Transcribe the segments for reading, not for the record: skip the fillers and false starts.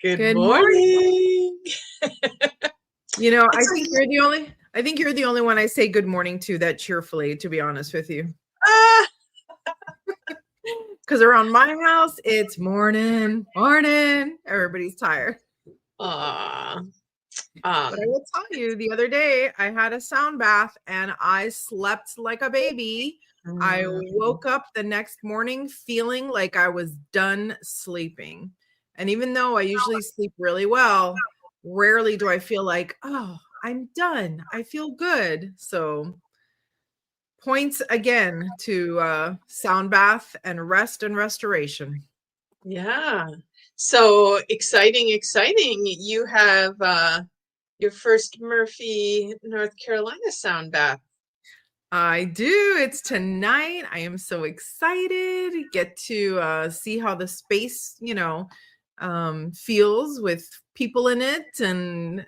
Good Good morning. morning. You know, I It's think you're the only I think you're the only one I say good morning to that cheerfully, to be honest with you. ah, Because around my house, it's morning, morning. Everybody's tired. aw, But I will tell you, the other day I had a sound bath and I slept like a baby. I mm, woke up the next morning feeling like I was done sleeping. And even though I usually sleep really well, rarely do I feel like, oh, I'm done. I feel good. So points again to sound bath and rest and restoration. yeah. So exciting, exciting. You have your first Murphy, North Carolina sound bath. I do. It's tonight. I am so excited. Get to see how the space, feels with people in it and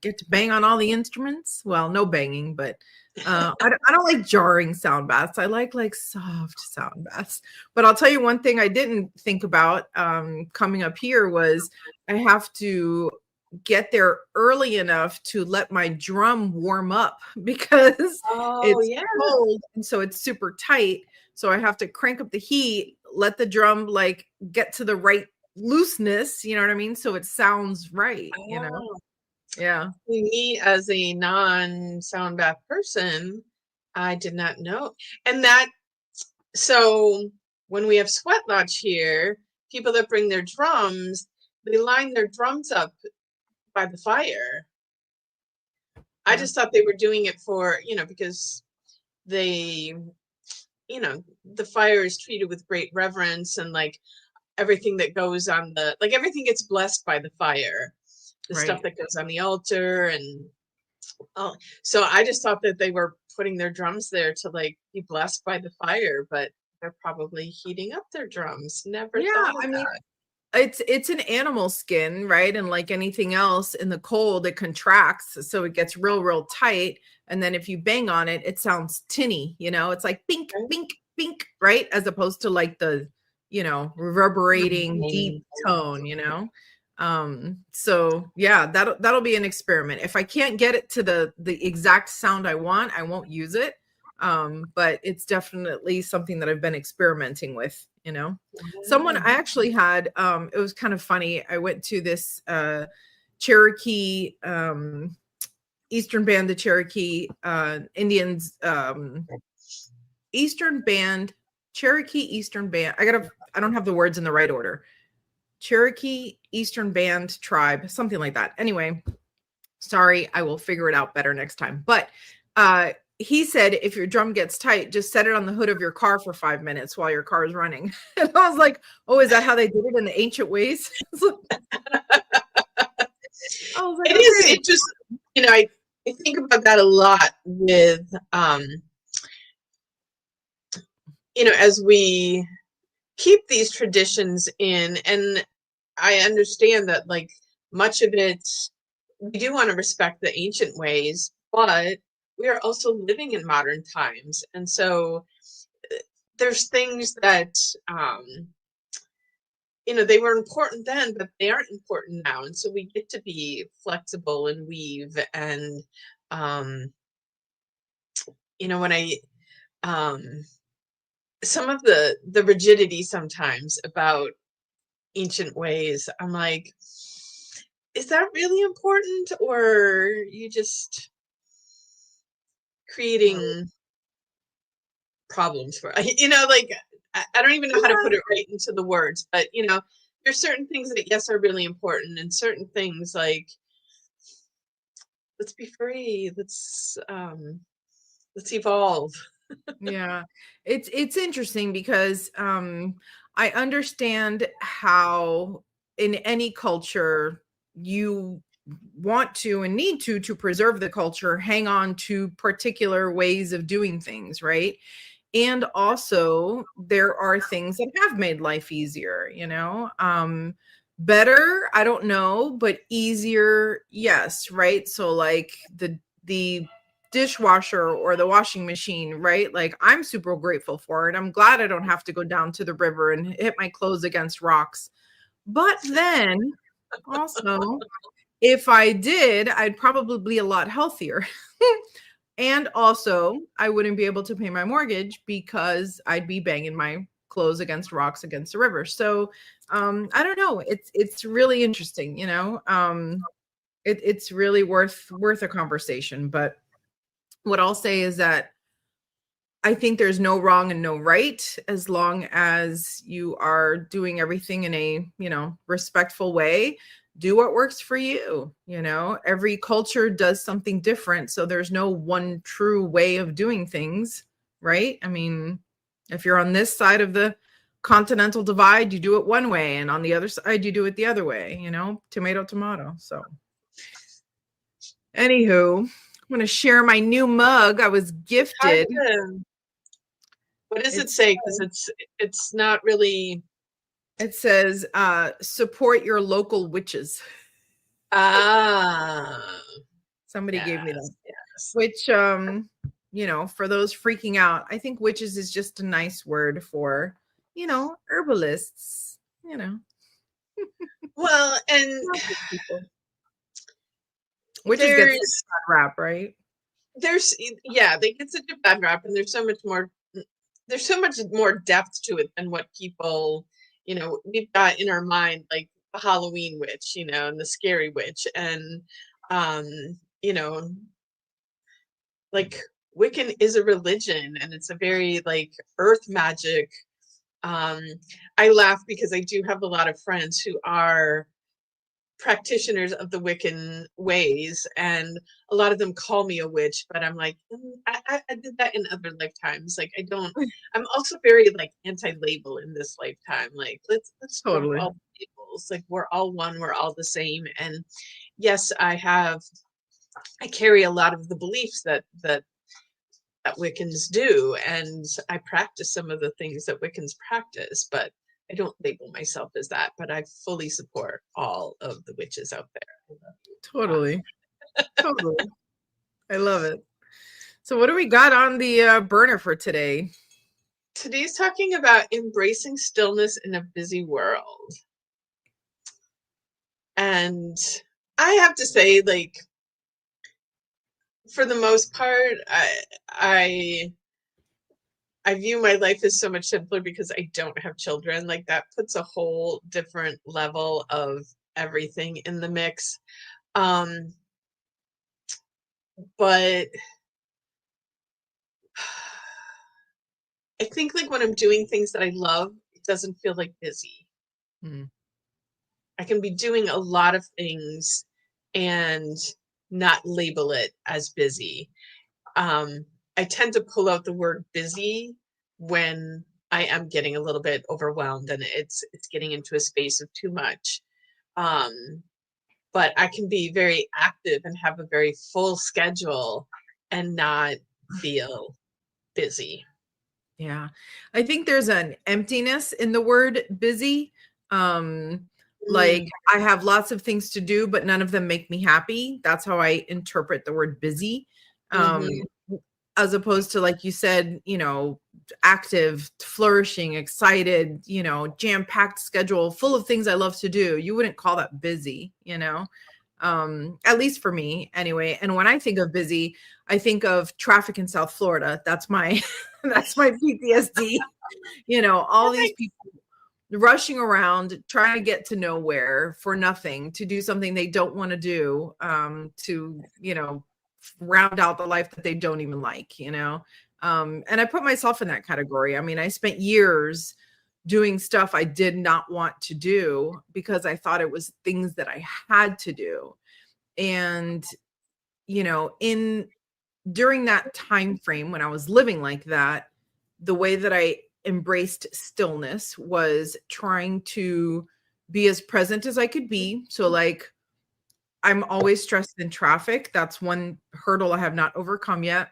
get to bang on all the instruments. Well, no banging, but I don't like jarring sound baths. I like soft sound baths. But I'll tell you one thing I didn't think about coming up here was I have to get there early enough to let my drum warm up because Oh, it's yeah. cold and so it's super tight. So I have to crank up the heat, let the drum like get to the right looseness, you know what I mean? So it sounds right. Oh, Yeah. me as a non-sound bath person, I did not know. And that, so when we have sweat lodge here, people that bring their drums, they line their drums up by the fire. I Yeah. just thought they were doing it for, because they, the fire is treated with great reverence and like everything that goes on like everything gets blessed by the fire, the stuff Right. that goes on the altar. And oh, so I just thought that they were putting their drums there to like be blessed by the fire, but they're probably heating up their drums. Never Yeah. thought of I mean, that. it's an animal skin, right? And like anything else in the cold, it contracts, so it gets real tight. And then if you bang on it, it sounds tinny, it's like bink, Right? bink, bink, right? As opposed to like the, reverberating deep tone. So yeah, that'll be an experiment. If I can't get it to the exact sound I want, I won't use it. But it's definitely something that I've been experimenting with. Someone I actually had, it was kind of funny. I went to this Cherokee Eastern Band, the Cherokee Indians, Eastern Band, Cherokee Eastern Band. I don't have the words in the right order. Cherokee Eastern Band tribe, something like that. Anyway, sorry, I will figure it out better next time. But he said if your drum gets tight, just set it on the hood of your car for 5 minutes while your car is running. And I was like, oh, is that how they did it in the ancient ways? I was like, It is, okay. it just, I think about that a lot with, as we keep these traditions in, and I understand that like much of it, we do want to respect the ancient ways, but we are also living in modern times. And so there's things that, they were important then, but they aren't important now. And so we get to be flexible and weave. And, when um, some of the rigidity sometimes about ancient ways, I'm like, is that really important, or you just creating problems for like I don't even know how to Yeah. put it right into the words, but there's certain things that yes are really important, and certain things like let's be free, let's evolve. Yeah. It's interesting because I understand how in any culture you want to and need to preserve the culture, hang on to particular ways of doing things, right? And also there are things that have made life easier. Better, I don't know, but easier, yes, right? So like the dishwasher or the washing machine, right? Like I'm super grateful for it. I'm glad I don't have to go down to the river and hit my clothes against rocks. But then also, if I did, I'd probably be a lot healthier. And also, I wouldn't be able to pay my mortgage because I'd be banging my clothes against rocks against the river. So, I don't know. It's really interesting, you know. It's really worth a conversation. But what I'll say is that I think there's no wrong and no right as long as you are doing everything in a, you know, respectful way. Do what works for you. You know, every culture does something different. So there's no one true way of doing things, right? I mean, if you're on this side of the continental divide, you do it one way, and on the other side, you do it the other way, you know, tomato, tomato. So, anywho, I'm going to share my new mug I was gifted. What does it It's say? Because it's not really. It says, support your local witches. Ah, Somebody gave me that. yes. Which, you know, for those freaking out, I think witches is just a nice word for, you know, herbalists, you know. Well, and Witches get such a bad rap, right? yeah, they get such a bad rap, and there's so much more depth to it than what people, you know, we've got in our mind, like the Halloween witch, you know, and the scary witch, and um, you know, like Wiccan is a religion, and it's a very like earth magic. Um, I laugh because I do have a lot of friends who are practitioners of the Wiccan ways, and a lot of them call me a witch, but I'm like, I did that in other lifetimes. Like, I don't. I'm also very like anti-label in this lifetime. Like, let's drop Totally. all the labels. Like, we're all one. We're all the same. And yes, I carry a lot of the beliefs that Wiccans do, and I practice some of the things that Wiccans practice, but I don't label myself as that. But I fully support all of the witches out there. Totally. Totally. I love it. So what do we got on the burner for today? Today's talking about embracing stillness in a busy world. And I have to say, like, for the most part, I I view my life as so much simpler because I don't have children. Like, that puts a whole different level of everything in the mix. Um, but I think like when I'm doing things that I love, it doesn't feel like busy. Hmm. I can be doing a lot of things and not label it as busy. I tend to pull out the word busy when I am getting a little bit overwhelmed and it's getting into a space of too much. Um, but I can be very active and have a very full schedule and not feel busy. Yeah. I think there's an emptiness in the word busy. Um, like Mm, I have lots of things to do, but none of them make me happy. That's how I interpret the word busy. Um, mhm. as opposed to, like you said, you know, active, flourishing, excited, you know, jam-packed schedule full of things I love to do. You wouldn't call that busy, you know. At least for me anyway. And when I think of busy, I think of traffic in South Florida. That's my that's my PTSD. You know, all these Right. people rushing around trying to get to nowhere for nothing, to do something they don't want to do, to, you know, round out the life that they don't even like, you know. And I put myself in that category. I mean, I spent years doing stuff I did not want to do because I thought it was things that I had to do. And, you know, in during that time frame when I was living like that, the way that I embraced stillness was trying to be as present as I could be. So like I'm always stressed in traffic. That's one hurdle I have not overcome yet.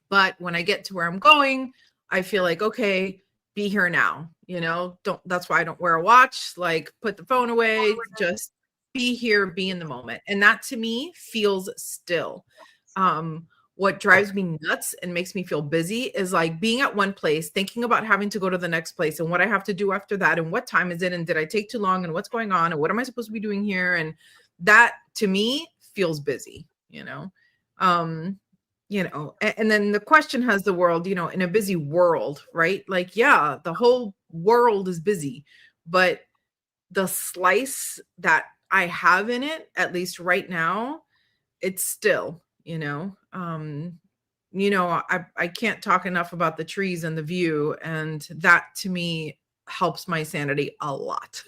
But when I get to where I'm going, I feel like, okay, be here now. You know, don't, that's why I don't wear a watch. Like, put the phone away, just be here, be in the moment. And that to me feels still. Um, what drives me nuts and makes me feel busy is like being at one place, thinking about having to go to the next place and what I have to do after that and what time is it and did I take too long and what's going on and what am I supposed to be doing here? And that to me feels busy, and then the question has the world, in a busy world, right? Like, yeah, the whole world is busy, but the slice that I have in it, at least right now, it's still, I can't talk enough about the trees and the view, and that to me helps my sanity a lot.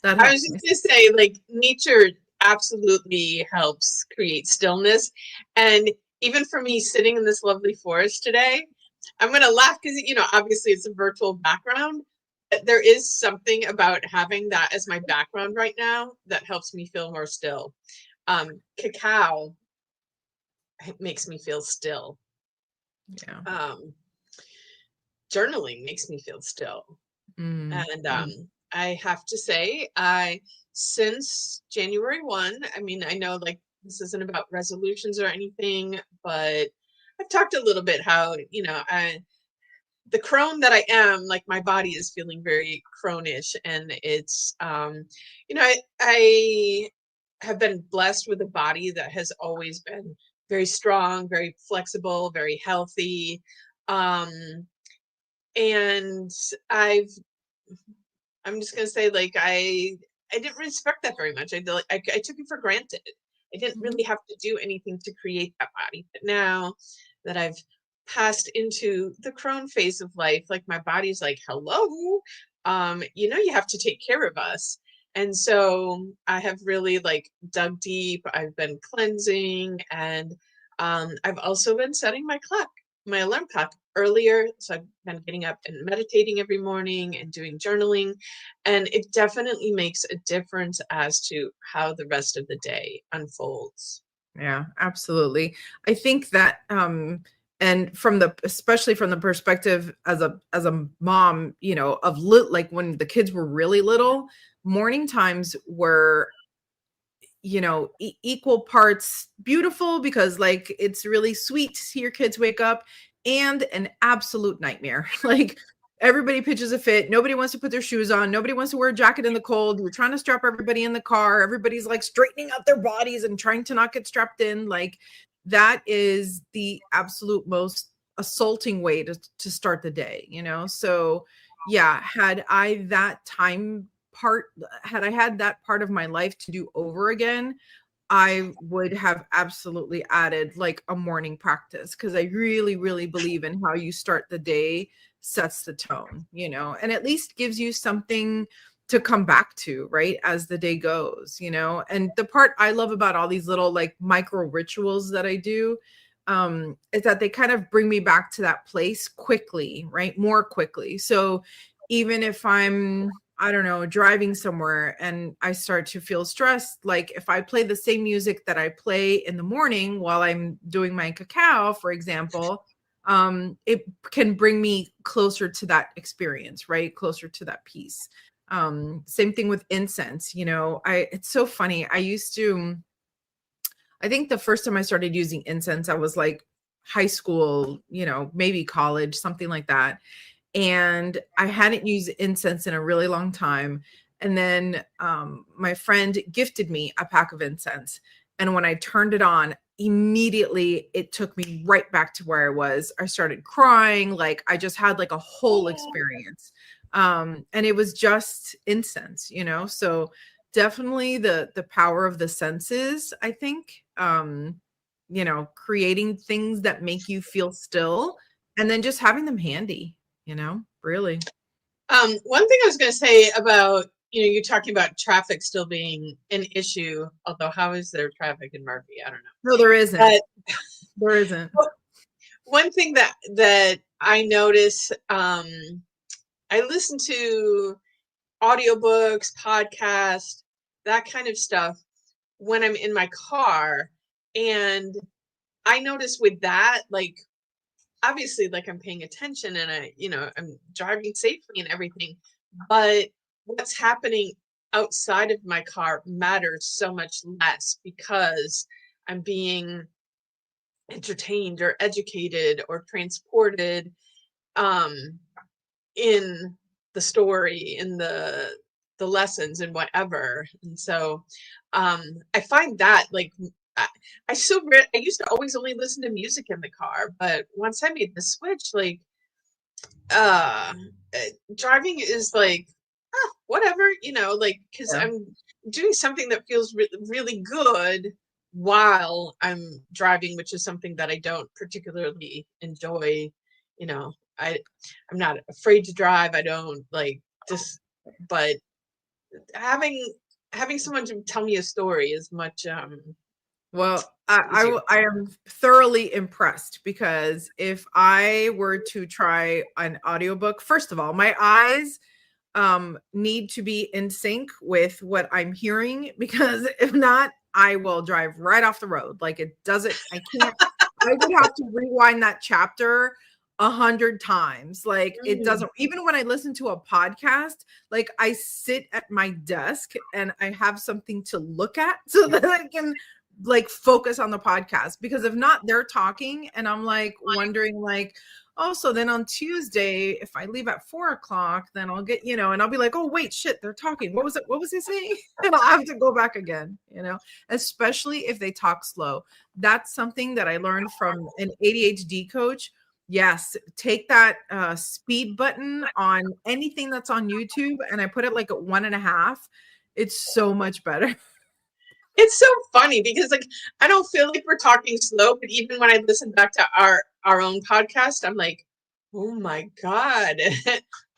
That I helps was just me. going to say, like, nature absolutely helps create stillness. And even for me sitting in this lovely forest today, I'm going to laugh because, obviously it's a virtual background, but there is something about having that as my background right now that helps me feel more still. Cacao makes me feel still. Yeah. Journaling makes me feel still. And Mm. I have to say, since January 1, I mean, I know like this isn't about resolutions or anything, but I've talked a little bit how, the crone that I am, like my body is feeling very cronish, and it's, I have been blessed with a body that has always been very strong, very flexible, very healthy. Um, and I've I'm just gonna say, like, I didn't respect that very much. I took it for granted. I didn't Mhm. really have to do anything to create that body. But now that I've passed into the crone phase of life, like my body's like, hello, you have to take care of us. And so I have really like dug deep. I've been cleansing, and I've also been setting my alarm clock earlier. So I've been getting up and meditating every morning and doing journaling. And it definitely makes a difference as to how the rest of the day unfolds. Yeah, absolutely. I think that and especially from the perspective as a mom, of like when the kids were really little, morning times were equal parts beautiful because like it's really sweet to see your kids wake up, and an absolute nightmare. Like everybody pitches a fit, nobody wants to put their shoes on, nobody wants to wear a jacket in the cold, you're trying to strap everybody in the car, everybody's like straightening out their bodies and trying to not get strapped in. Like that is the absolute most assaulting way to start the day, so yeah, had I had that part of my life to do over again, I would have absolutely added like a morning practice because I really, really believe in how you start the day sets the tone, and at least gives you something to come back to, right, as the day goes, And the part I love about all these little like micro rituals that I do is that they kind of bring me back to that place quickly, right? More quickly. So even if I'm, I don't know, driving somewhere and I start to feel stressed, like if I play the same music that I play in the morning while I'm doing my cacao, for example, it can bring me closer to that experience, right? Closer to that peace. Same thing with incense, it's so funny. I think the first time I started using incense, I was like high school, maybe college, something like that. And I hadn't used incense in a really long time. And then my friend gifted me a pack of incense. And when I turned it on, immediately it took me right back to where I was. I started crying. Like I just had like a whole experience. And it was just incense, So definitely the power of the senses, I think. Creating things that make you feel still and then just having them handy, really. One thing I was going to say about, you're talking about traffic still being an issue, although how is there traffic in Murphy? I don't No, there isn't. know. There isn't. But one thing that I notice, I listen to audiobooks, podcasts, that kind of stuff when I'm in my car. And I notice with that, like, obviously, like I'm paying attention and I'm driving safely and everything, but what's happening outside of my car matters so much less because I'm being entertained or educated or transported in the story, in the lessons and whatever. And so I find that like I, I used to always only listen to music in the car, but once I made the switch, like uh driving is like whatever, like because Yeah. I'm doing something that feels really good while I'm driving, which is something that I don't particularly enjoy. you know I I'm not afraid to drive. I don't like just, but having someone to tell me a story is much Well, easier. I am thoroughly impressed, because if I were to try an audiobook, first of all, my eyes need to be in sync with what I'm hearing, because if not, I will drive right off the road. Like, it doesn't, I can't, I would have to rewind that chapter 100 times. Like, it Mm. doesn't, even when I listen to a podcast, like, I sit at my desk and I have something to look at so that I can like focus on the podcast, because if not, they're talking and I'm like wondering, like, oh, so then on Tuesday, if I leave at 4 o'clock, then I'll get, and I'll be like, oh, wait, shit, they're talking. What was it? What was he saying? And I'll have to go back again, especially if they talk slow. That's something that I learned from an ADHD coach. Yes, take that speed button on anything that's on YouTube, and I put it like at 1.5. It's so much better. It's so funny because like I don't feel like we're talking slow, but even when I listen back to our own podcast, I'm like, oh my God.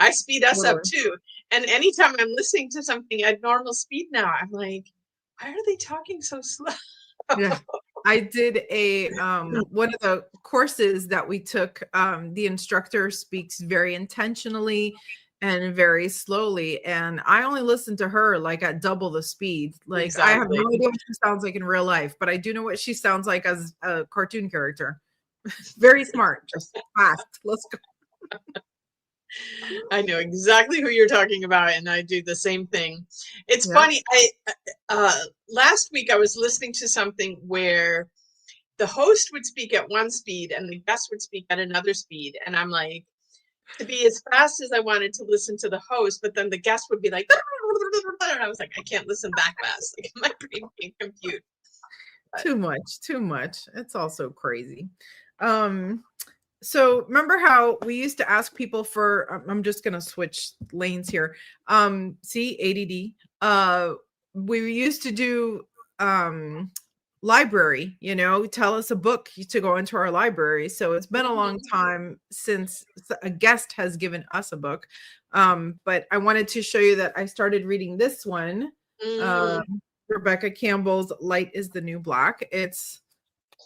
I speed us up too. And anytime I'm listening to something at normal speed now, I'm like, why are they talking so slow? Yeah. I did a one of the courses that we took. The instructor speaks very intentionally and very slowly, and I only listened to her like at double the speed. Like, I have Exactly. no idea what she sounds like in real life, but I do know what she sounds like as a cartoon character. Very smart, just fast. Let's go. I know exactly who you're talking about, and I do the same thing. It's Yeah. funny. Last week I was listening to something where the host would speak at one speed and the guest would speak at another speed, and I'm like, to be as fast as I wanted to listen to the host, but then the guest would be like, and I was like, I can't listen that fast. Like, my brain can't compute. But Too much, too much. It's also crazy. So remember how we used to ask people for, I'm just going to switch lanes here. See, ADD. We used to do library, tell us a book to go into our library. So it's been a long time since a guest has given us a book. But I wanted to show you that I started reading this one. Rebecca Campbell's Light is the New Black. It's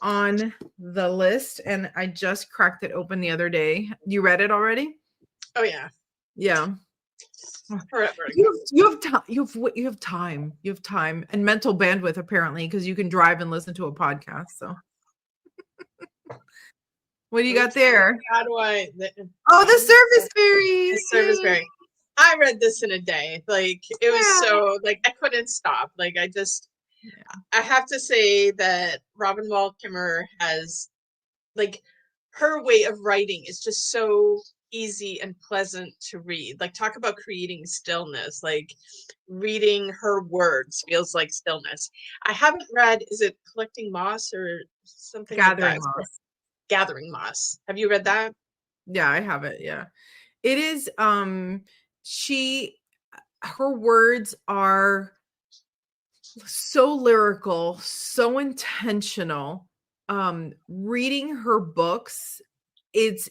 on the list, and I just cracked it open the other day. You read it already? oh yeah, Yeah. forever. You have time. You have time. You have time and mental bandwidth, apparently, because you can drive and listen to a podcast. So, what do you got there? How do I? Oh, the service berry. The service berry. I read this in a day. Like it was so like I couldn't stop. Like I have to say that Robin Wall Kimmerer has like her way of writing is just so easy and pleasant to read. Like talk about creating stillness. Like reading her words feels like stillness. I haven't read, is it Collecting Moss or something like Gathering that? Moss. Gathering Moss. Have you read that? Yeah, I have it. Yeah. It is her words are so lyrical, so intentional. Reading her books, it's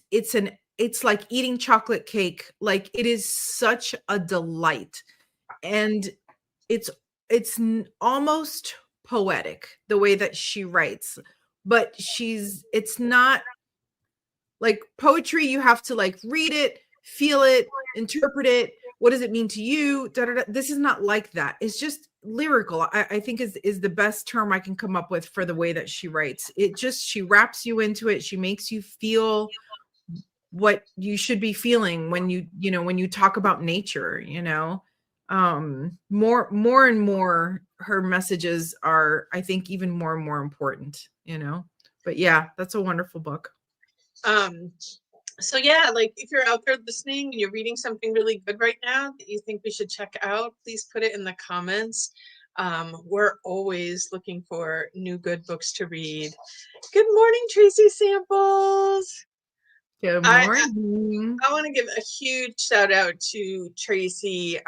like eating chocolate cake. Like, it is such a delight, and it's almost poetic the way that she writes, but it's not like poetry. You have to like read it, feel it, interpret it. What does it mean to you? Da, da, da. This is not like that. It's just lyrical. I think is the best term I can come up with for the way that she writes. She wraps you into it. She makes you feel what you should be feeling when you talk about nature. More and more her messages are, I think, even more and more important. But yeah, that's a wonderful book. So yeah, like if you're out there listening and you're reading something really good right now that you think we should check out, please put it in the comments. We're always looking for new good books to read. Good morning, Tracy Samples. Good I morning. I want to give a huge shout out to Tracy.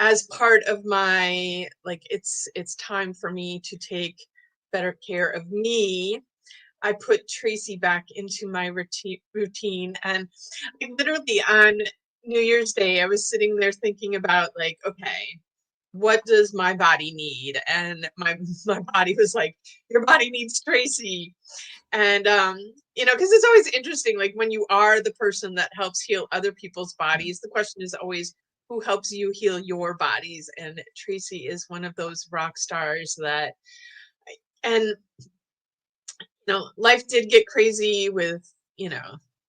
As part of my, like, it's time for me to take better care of me. I put Tracy back into my routine. And like, literally on New Year's Day, I was sitting there thinking about, like, okay, what does my body need? And my body was like, your body needs Tracy. And because it's always interesting, like when you are the person that helps heal other people's bodies, the question is always who helps you heal your bodies. And Tracy is one of those rock stars that, and life did get crazy with,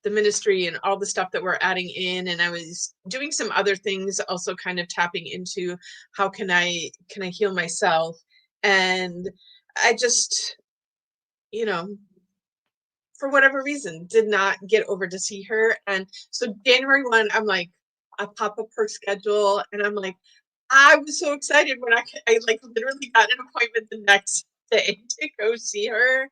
the ministry and all the stuff that we're adding in. And I was doing some other things, also kind of tapping into how can I heal myself. And I just, for whatever reason, did not get over to see her. And so January 1, I'm like, I pop up her schedule and I'm like, I was so excited when I like literally got an appointment the next day to go see her.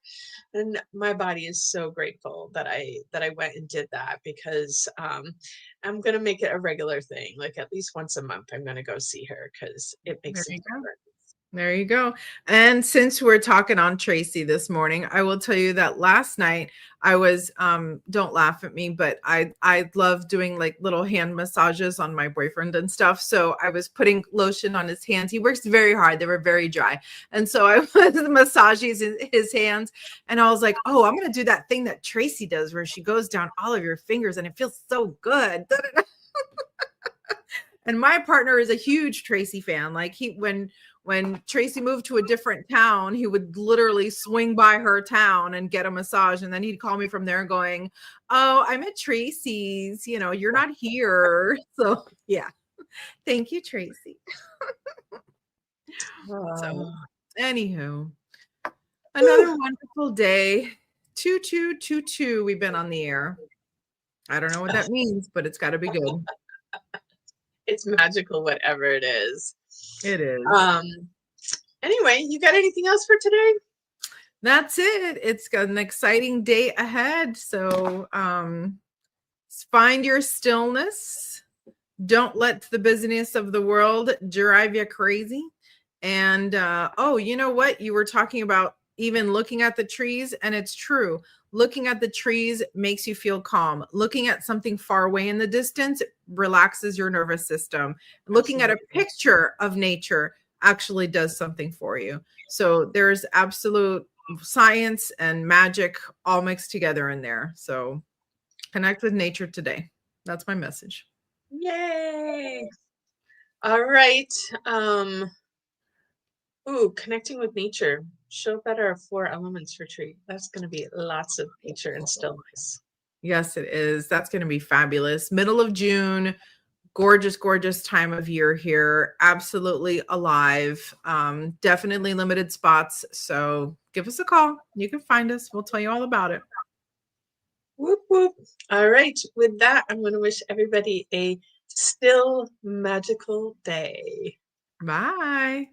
And my body is so grateful that I went and did that, because I'm gonna make it a regular thing. Like at least once a month, I'm gonna go see her because it There makes a you go. difference. There you go. And since we're talking on Tracy this morning, I will tell you that last night I was don't laugh at me, but I love doing like little hand massages on my boyfriend and stuff. So I was putting lotion on his hands. He works very hard. They were very dry. And so I was massaging his hands, and I was like, "Oh, I'm going to do that thing that Tracy does where she goes down all of your fingers and it feels so good." And my partner is a huge Tracy fan. Like when Tracy moved to a different town, he would literally swing by her town and get a massage. And then he'd call me from there going, "Oh, I'm at Tracy's, you're not here." So yeah. Thank you, Tracy. So anywho, another wonderful day. 2222. We've been on the air. I don't know what that means, but it's got to be good. It's magical, whatever it is. It is. Anyway, you got anything else for today? That's it. It's got an exciting day ahead. So find your stillness. Don't let the busyness of the world drive you crazy. And you know what? You were talking about even looking at the trees, and it's true. Looking at the trees makes you feel calm. Looking at something far away in the distance relaxes your nervous system. Looking at a picture of nature actually does something for you. So there's absolute science and magic all mixed together in there. So connect with nature today. That's my message. Yay. All right. Connecting with nature. Show that our 4 elements retreat. That's going to be lots of nature and stillness. Yes, it is. That's going to be fabulous. Middle of June, gorgeous, gorgeous time of year here. Absolutely alive. Definitely limited spots. So give us a call. You can find us. We'll tell you all about it. Whoop, whoop. All right. With that, I'm going to wish everybody a still magical day. Bye.